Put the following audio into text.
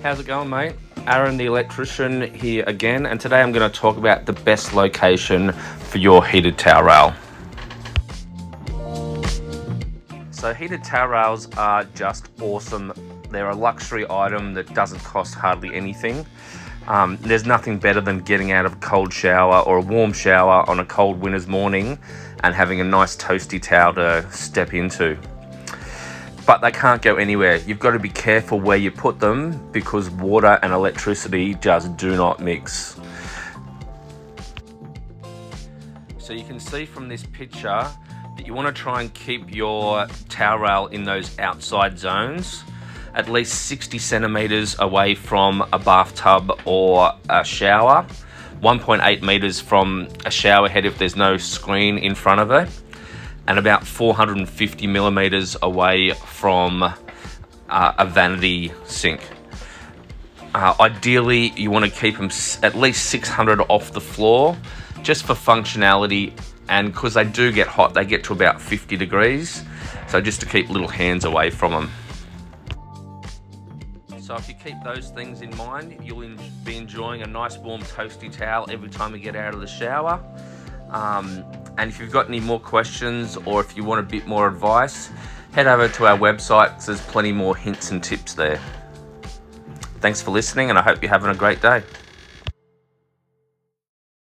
How's it going, mate? Aaron the electrician here again, and today I'm going to talk about the best location for your heated towel rail. So heated towel rails are just awesome. They're a luxury item that doesn't cost hardly anything. There's nothing better than getting out of a cold shower or a warm shower on a cold winter's morning and having a nice toasty towel to step into. But they can't go anywhere. You've got to be careful where you put them because water and electricity just do not mix. So you can see from this picture that you want to try and keep your towel rail in those outside zones, at least 60 centimeters away from a bathtub or a shower, 1.8 meters from a shower head if there's no screen in front of it, and about 450 millimeters away from a vanity sink. Ideally, you want to keep them at least 600 off the floor, just for functionality, and because they do get hot, they get to about 50 degrees, so just to keep little hands away from them. So if you keep those things in mind, you'll be enjoying a nice warm toasty towel every time you get out of the shower. And if you've got any more questions or if you want a bit more advice, head over to our website because there's plenty more hints and tips there. Thanks for listening, and I hope you're having a great day.